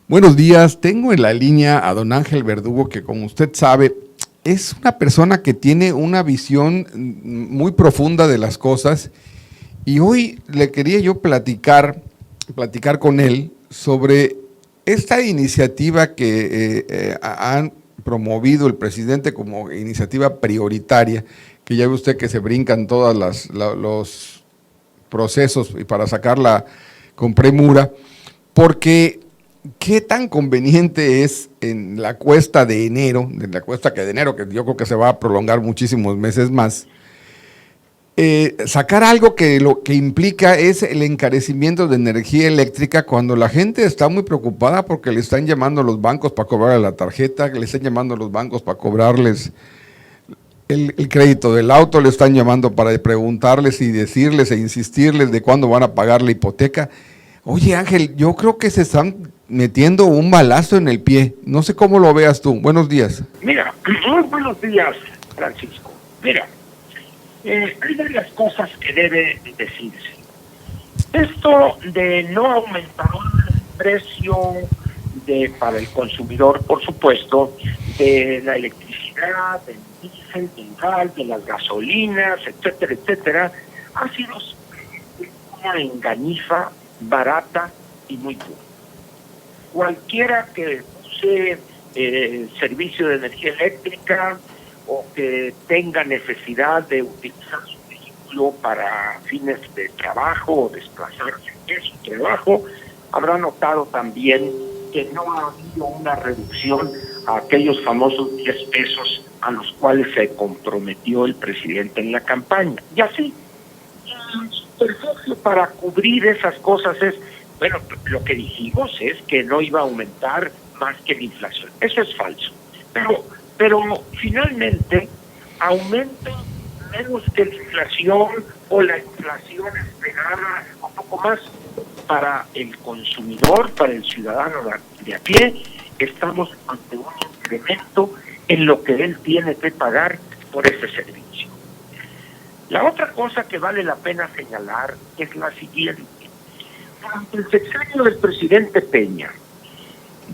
Buenos días, tengo en la línea a don Ángel Verdugo, que como usted sabe, es una persona que tiene una visión muy profunda de las cosas y hoy le quería yo platicar con él sobre esta iniciativa que han promovido el presidente como iniciativa prioritaria, que ya ve usted que se brincan todos los procesos y para sacarla con premura, porque ¿qué tan conveniente es en la cuesta de enero, que yo creo que se va a prolongar muchísimos meses más, sacar algo que lo que implica es el encarecimiento de energía eléctrica cuando la gente está muy preocupada porque le están llamando a los bancos para cobrarle la tarjeta, que le están llamando a los bancos para cobrarles el crédito del auto, le están llamando para preguntarles y decirles e insistirles de cuándo van a pagar la hipoteca? Oye, Ángel, yo creo que se están metiendo un balazo en el pie. No sé cómo lo veas tú. Buenos días. Mira, muy buenos días, Francisco. Mira, hay varias cosas que debe decirse. Esto de no aumentar el precio para el consumidor, por supuesto, de la electricidad, del diésel, del gas, de las gasolinas, etcétera, etcétera, ha sido una enganifa barata y muy pura. Cualquiera que use servicio de energía eléctrica o que tenga necesidad de utilizar su vehículo para fines de trabajo o desplazarse de su trabajo, habrá notado también que no ha habido una reducción a aquellos famosos 10 pesos a los cuales se comprometió el presidente en la campaña. Y así, el subterfugio para cubrir esas cosas es, bueno, lo que dijimos es que no iba a aumentar más que la inflación. Eso es falso. Pero finalmente aumenta menos que la inflación o la inflación esperada, un poco más. Para el consumidor, para el ciudadano de a pie, estamos ante un incremento en lo que él tiene que pagar por ese servicio. La otra cosa que vale la pena señalar es la siguiente. Durante el sexenio del presidente Peña,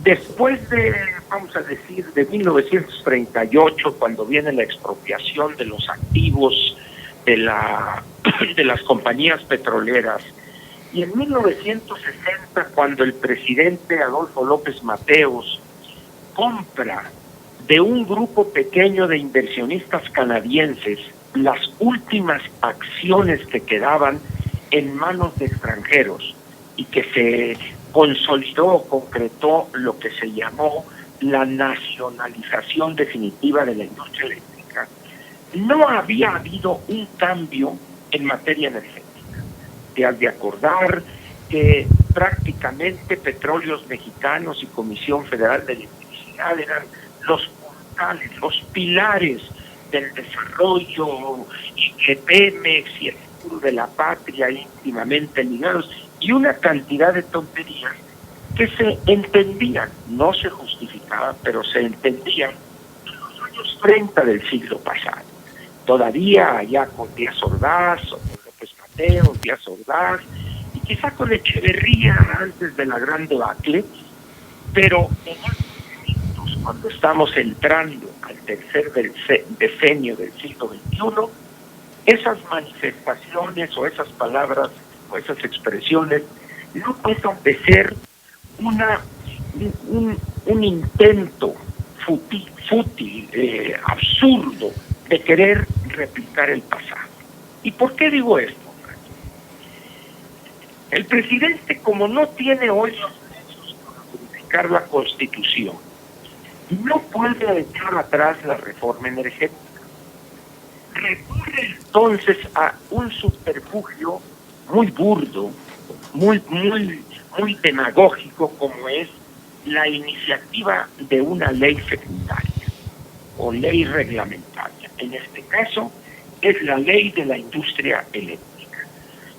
después de, vamos a decir, de 1938, cuando viene la expropiación de los activos de las compañías petroleras, y en 1960, cuando el presidente Adolfo López Mateos compra de un grupo pequeño de inversionistas canadienses las últimas acciones que quedaban en manos de extranjeros y que se consolidó, concretó lo que se llamó la nacionalización definitiva de la industria eléctrica, no había habido un cambio en materia energética. Te has de acordar que prácticamente Petróleos Mexicanos y Comisión Federal de Electricidad eran los puntales, los pilares del desarrollo, y que Pemex y el futuro de la patria íntimamente ligados, y una cantidad de tonterías que se entendían, no se justificaban, pero se entendían en los años 30 del siglo pasado. Todavía allá con Díaz Ordaz, o con López Mateos, Díaz Ordaz, y quizá con Echeverría antes de la gran debacle, pero en estos momentos, cuando estamos entrando al tercer decenio del siglo XXI, esas manifestaciones o esas palabras o esas expresiones no pasan de ser un intento fútil, absurdo, de querer replicar el pasado. ¿Y por qué digo esto? El presidente, como no tiene hoy los medios para modificar la Constitución, no puede echar atrás la reforma energética. Recurre entonces a un subterfugio muy burdo, muy demagógico, como es la iniciativa de una ley secundaria o ley reglamentaria. En este caso, es la ley de la industria eléctrica.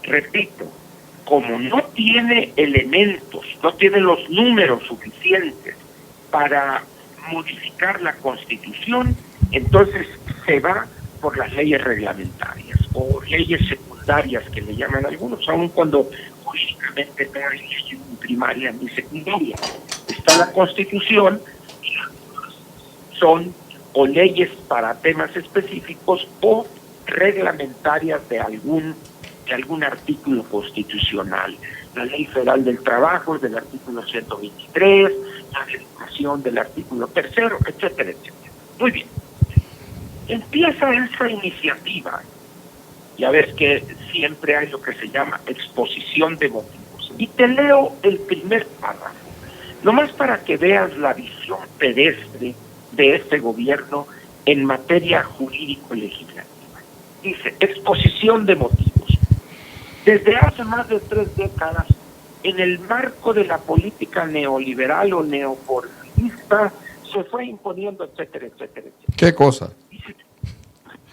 Repito, como no tiene elementos, no tiene los números suficientes para modificar la Constitución, entonces se va por las leyes reglamentarias o leyes secundarias que le llaman algunos, aun cuando jurídicamente no hay ley ni primaria ni secundaria. Está la Constitución, son o leyes para temas específicos o reglamentarias de algún artículo constitucional. La Ley Federal del Trabajo es del artículo 123, la de Educación del artículo 3º, etcétera, etcétera. Muy bien. Empieza esa iniciativa. Ya ves que siempre hay lo que se llama exposición de motivos. Y te leo el primer párrafo, nomás para que veas la visión pedestre de este gobierno en materia jurídico-legislativa. Dice, exposición de motivos. Desde hace más de 3 décadas, en el marco de la política neoliberal o neoporfirista, se fue imponiendo, etcétera, etcétera, etcétera. ¿Qué cosa? Dice,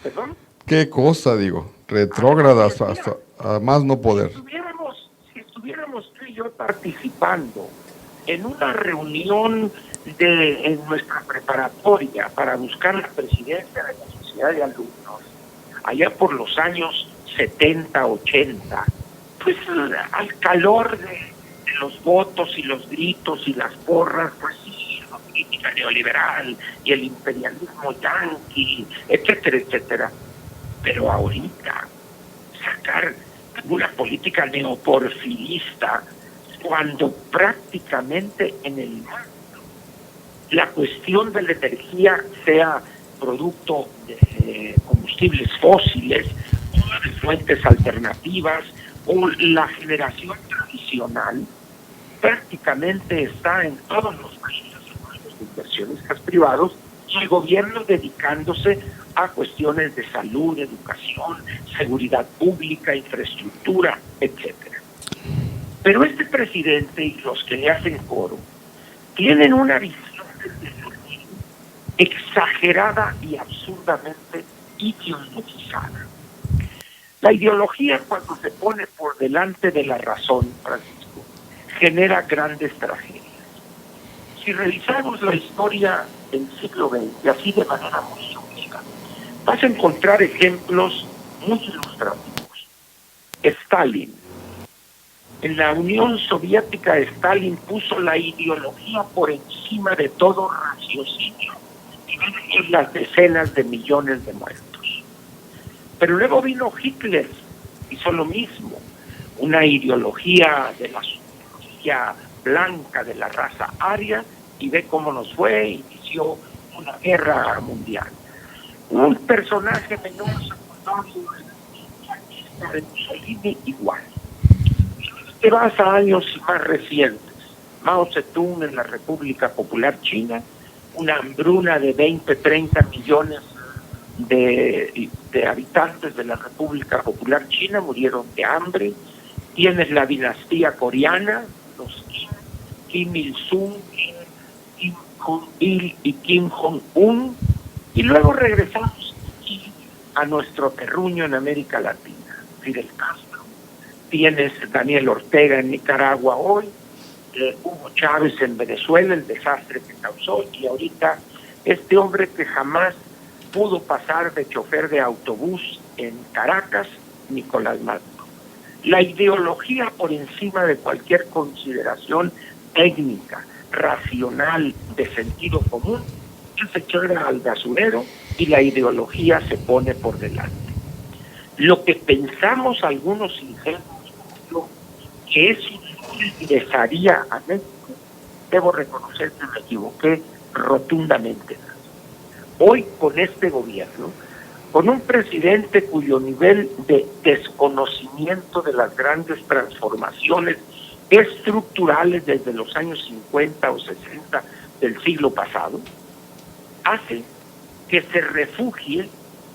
¿perdón? ¿Qué cosa, digo? Retrógradas a más no poder. Si estuviéramos tú y yo participando en una reunión en nuestra preparatoria para buscar la presidencia de la sociedad de alumnos, allá por los años 70, 80, pues al calor de los votos y los gritos y las porras, pues sí, la política neoliberal y el imperialismo yanqui, etcétera, etcétera. Pero ahorita, sacar una política neoporfirista, cuando prácticamente en el mundo la cuestión de la energía sea producto de combustibles fósiles o de fuentes alternativas o la generación tradicional, prácticamente está en todos los países de inversionistas privados y el gobierno dedicándose a cuestiones de salud, educación, seguridad pública, infraestructura, etcétera. Pero este presidente y los que le hacen coro tienen una visión exagerada y absurdamente ideologizada. La ideología, cuando se pone por delante de la razón, Francisco, genera grandes tragedias. Si revisamos la historia del siglo XX, así de manera muy sumisa, vas a encontrar ejemplos muy ilustrativos. Stalin. En la Unión Soviética, Stalin puso la ideología por encima de todo raciocinio y las decenas de millones de muertos. Pero luego vino Hitler, hizo lo mismo, una ideología de la supremacía blanca de la raza aria, y ve cómo nos fue, inició una guerra mundial. Un personaje menor secundario de Mussolini igual. Te vas a años más recientes, Mao Zedong en la República Popular China, una hambruna de 20, 30 millones de habitantes de la República Popular China murieron de hambre. Tienes la dinastía coreana, los Kim Il-sung, Kim Jong-il y Kim Jong-un, y luego regresamos aquí a nuestro terruño en América Latina, Fidel Castro. Tienes Daniel Ortega en Nicaragua hoy, Hugo Chávez en Venezuela, el desastre que causó, y ahorita este hombre que jamás pudo pasar de chofer de autobús en Caracas, Nicolás Maduro. La ideología por encima de cualquier consideración técnica, racional, de sentido común, se echara al basurero y la ideología se pone por delante. Lo que pensamos algunos ingenuos que eso ingresaría a México, debo reconocer que me equivoqué rotundamente. Hoy con este gobierno, con un presidente cuyo nivel de desconocimiento de las grandes transformaciones estructurales desde los años 50 o 60 del siglo pasado, hace que se refugie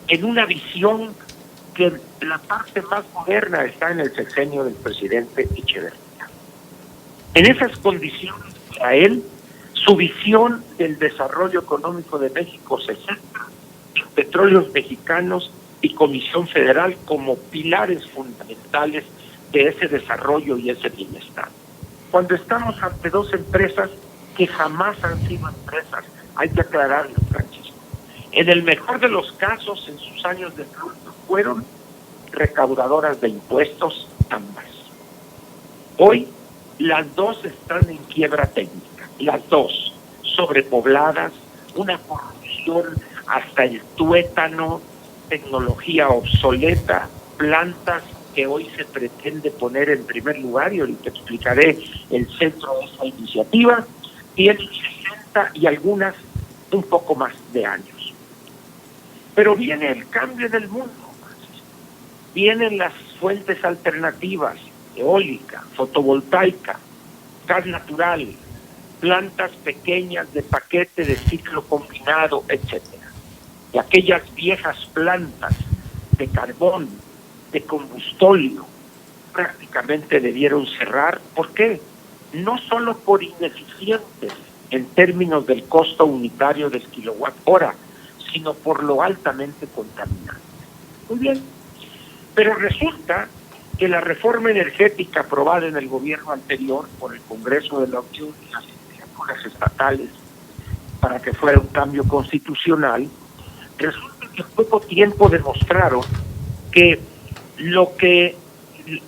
en una visión que la parte más moderna está en el sexenio del presidente Echeverría. En esas condiciones, para él, su visión del desarrollo económico de México se centra en petróleos mexicanos y Comisión Federal como pilares fundamentales de ese desarrollo y ese bienestar. Cuando estamos ante dos empresas que jamás han sido empresas, hay que aclararlo, Francisco. En el mejor de los casos, en sus años de fruto, fueron recaudadoras de impuestos ambas. Hoy las dos están en quiebra técnica. las dos, sobrepobladas, una corrupción hasta el tuétano, tecnología obsoleta, plantas que hoy se pretende poner en primer lugar, y ahorita explicaré el centro de esa iniciativa, tienen 60 y algunas un poco más de años. Pero viene el cambio del mundo, vienen las fuentes alternativas, eólica, fotovoltaica, gas natural, plantas pequeñas de paquete de ciclo combinado, etcétera. Y aquellas viejas plantas de carbón, de combustóleo, prácticamente debieron cerrar. ¿Por qué? No solo por ineficientes en términos del costo unitario del kilowatt hora, sino por lo altamente contaminante. Muy bien, pero resulta que la reforma energética aprobada en el gobierno anterior por el Congreso de la Unión y las legislaturas estatales para que fuera un cambio constitucional, resulta que en poco tiempo demostraron que lo que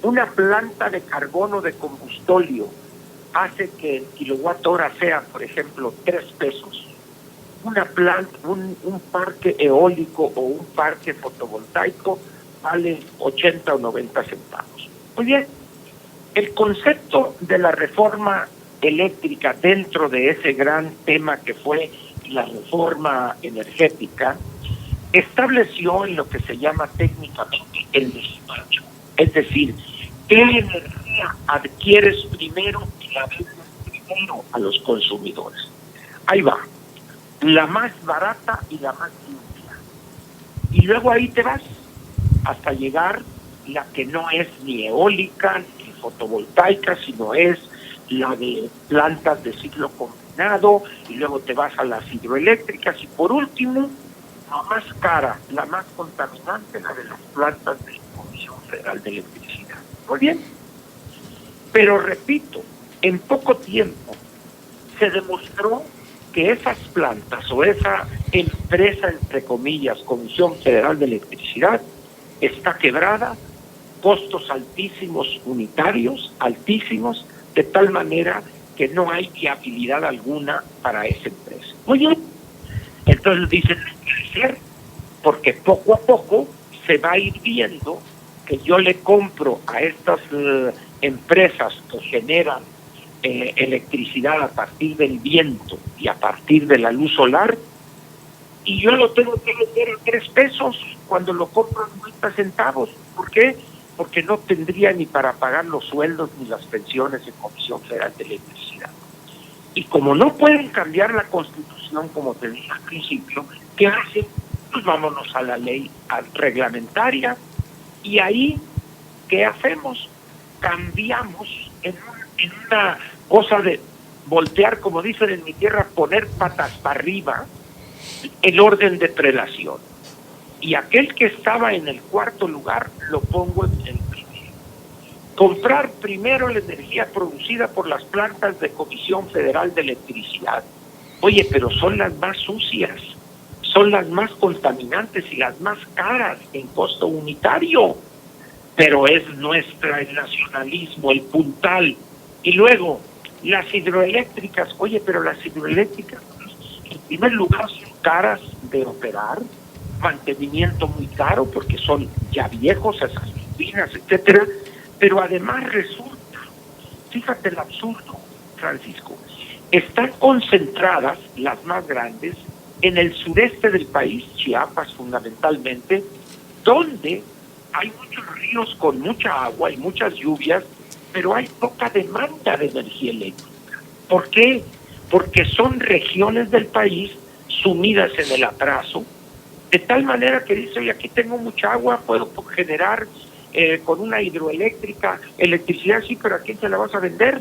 una planta de carbono de combustóleo hace que el kilowatt hora sea, por ejemplo, 3 pesos, una planta, un parque eólico o un parque fotovoltaico vale 80 o 90 centavos. Muy bien, el concepto de la reforma eléctrica dentro de ese gran tema que fue la reforma energética estableció en lo que se llama técnicamente el despacho. Es decir, ¿qué energía adquieres primero y la vendes primero a los consumidores? Ahí va, la más barata y la más limpia. Y luego ahí te vas hasta llegar la que no es ni eólica ni fotovoltaica, sino es la de plantas de ciclo combinado, y luego te vas a las hidroeléctricas, y por último, la más cara, la más contaminante, la de las plantas de la Comisión Federal de Electricidad. Muy bien, pero repito, en poco tiempo se demostró que esas plantas o esa empresa, entre comillas, Comisión Federal de Electricidad, está quebrada, costos altísimos unitarios, altísimos, de tal manera que no hay viabilidad alguna para esa empresa. Muy bien, entonces dicen, crecer, porque poco a poco se va a ir viendo que yo le compro a estas empresas que generan electricidad a partir del viento y a partir de la luz solar, y yo lo tengo que vender a 3 pesos cuando lo compro a 90 centavos. ¿Por qué? Porque no tendría ni para pagar los sueldos ni las pensiones de Comisión Federal de Electricidad. Y como no pueden cambiar la Constitución, como te dije al principio, ¿qué hacen? Pues vámonos a la ley reglamentaria, y ahí, ¿qué hacemos? Cambiamos en una cosa de voltear, como dicen en mi tierra, poner patas para arriba el orden de prelación. Y aquel que estaba en el cuarto lugar lo pongo en el primero. Comprar primero la energía producida por las plantas de Comisión Federal de Electricidad. Oye, pero son las más sucias, son las más contaminantes y las más caras en costo unitario. Pero es nuestra el nacionalismo, el puntal. Y luego, las hidroeléctricas. Oye, pero las hidroeléctricas, en primer lugar, son caras de operar, mantenimiento muy caro porque son ya viejos, esas turbinas, etcétera. Pero además resulta, fíjate el absurdo, Francisco, están concentradas las más grandes en el sureste del país, Chiapas fundamentalmente, donde hay muchos ríos con mucha agua y muchas lluvias, pero hay poca demanda de energía eléctrica. ¿Por qué? Porque son regiones del país sumidas en el atraso, de tal manera que dice, oye, aquí tengo mucha agua, puedo generar con una hidroeléctrica electricidad, sí, pero ¿a quién se la vas a vender?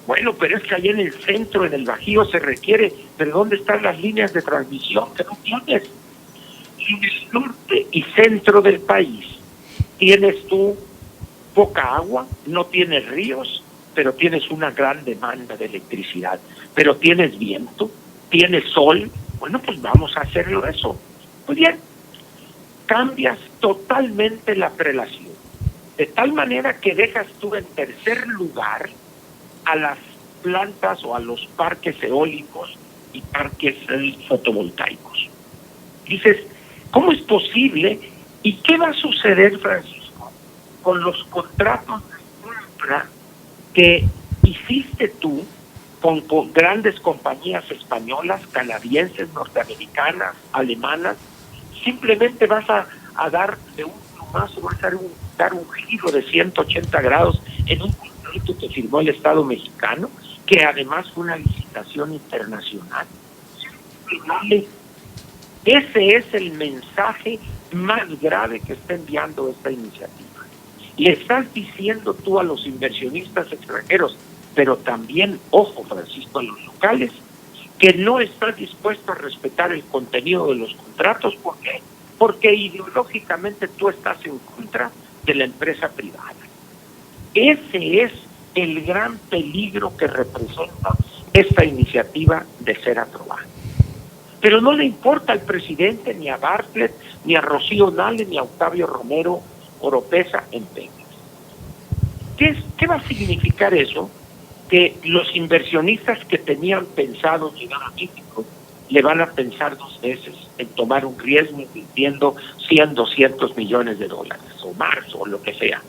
Bueno, pero es que allá en el centro, en el Bajío, se requiere, pero ¿dónde están las líneas de transmisión que no tienes? Y en el norte y centro del país tienes tú poca agua, no tienes ríos, pero tienes una gran demanda de electricidad, pero tienes viento, tienes sol. Bueno, pues vamos a hacerlo eso. Muy bien, cambias totalmente la prelación, de tal manera que dejas tú en tercer lugar a las plantas o a los parques eólicos y parques fotovoltaicos. Dices, ¿cómo es posible? ¿Y qué va a suceder, Francisco, con los contratos de compra que hiciste tú con grandes compañías españolas, canadienses, norteamericanas, alemanas? Simplemente vas a dar de un plumazo, vas a dar un giro de 180 grados en un contrato que firmó el Estado mexicano, que además fue una licitación internacional. Ese es el mensaje más grave que está enviando esta iniciativa. Le estás diciendo tú a los inversionistas extranjeros, pero también, ojo, Francisco, a los locales, que no estás dispuesto a respetar el contenido de los contratos. ¿Por qué? Porque ideológicamente tú estás en contra de la empresa privada. Ese es el gran peligro que representa esta iniciativa de ser aprobada. Pero no le importa al presidente, ni a Bartlett, ni a Rocío Nale, ni a Octavio Romero Oropeza en Pemex. ¿Qué va a significar eso? Que los inversionistas que tenían pensado llegar a México le van a pensar 2 veces en tomar un riesgo invirtiendo 100, 200 millones de dólares, o más, o lo que sea.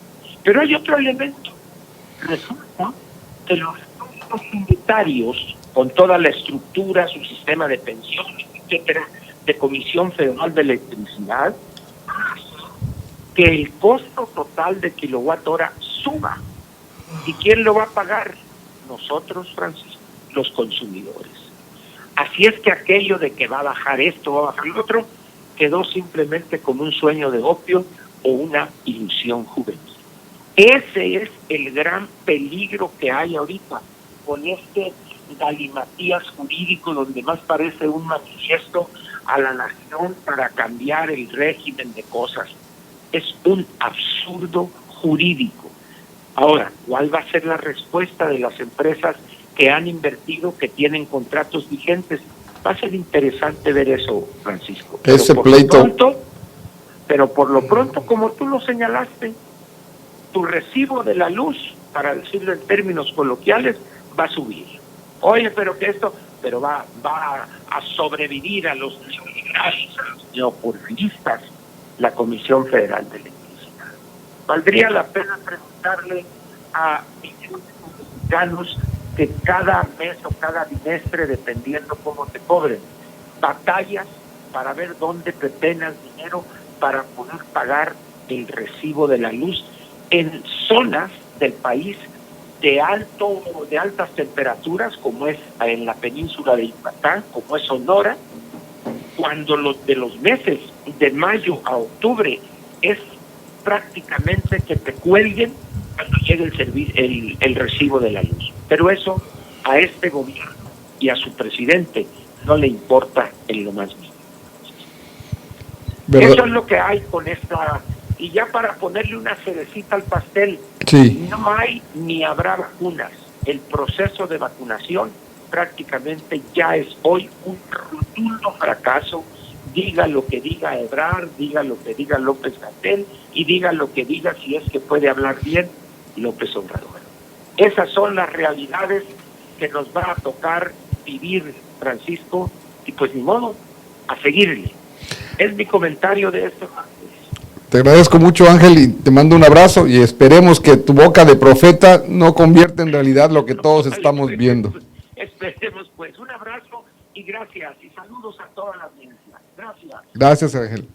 Pero hay otro elemento. Resulta que los fondos unitarios, con toda la estructura, su sistema de pensiones, etcétera, de Comisión Federal de Electricidad, que el costo total de kilowatt hora suba. ¿Y quién lo va a pagar? Nosotros, Francisco, los consumidores. Así es que aquello de que va a bajar esto, va a bajar lo otro, quedó simplemente como un sueño de opio o una ilusión juvenil. Ese es el gran peligro que hay ahorita con este galimatías jurídico donde más parece un manifiesto a la nación para cambiar el régimen de cosas. Es un absurdo jurídico. Ahora, ¿cuál va a ser la respuesta de las empresas que han invertido, que tienen contratos vigentes? Va a ser interesante ver eso, Francisco. Ese pleito. Pero por lo pronto, como tú lo señalaste, tu recibo de la luz, para decirlo en términos coloquiales, va a subir. Oye, pero que esto, pero va a sobrevivir a los neoliberales, a los neoporfiristas, la Comisión Federal de Electricidad. Valdría la pena preguntarle a millones de mexicanos que cada mes o cada bimestre, dependiendo cómo te cobren, batallas para ver dónde pepenas dinero para poder pagar el recibo de la luz en zonas del país de altas temperaturas, como es en la península de Yucatán, como es Sonora, cuando de los meses de mayo a octubre es prácticamente que te cuelguen cuando llegue el recibo de la luz. Pero eso a este gobierno y a su presidente no le importa en lo más mínimo. ¿Verdad? Eso es lo que hay con esta. Y ya para ponerle una cerecita al pastel, sí, no hay ni habrá vacunas. El proceso de vacunación prácticamente ya es hoy un rotundo fracaso. Diga lo que diga Ebrard, diga lo que diga López-Gatell y diga lo que diga, si es que puede hablar bien, López Obrador. Esas son las realidades que nos va a tocar vivir, Francisco, y pues ni modo, a seguirle. Es mi comentario de esto. Te agradezco mucho, Ángel, y te mando un abrazo y esperemos que tu boca de profeta no convierta en realidad lo que todos estamos viendo. Esperemos pues. Un abrazo y gracias, y saludos a toda la audiencia. Gracias. Gracias, Ángel.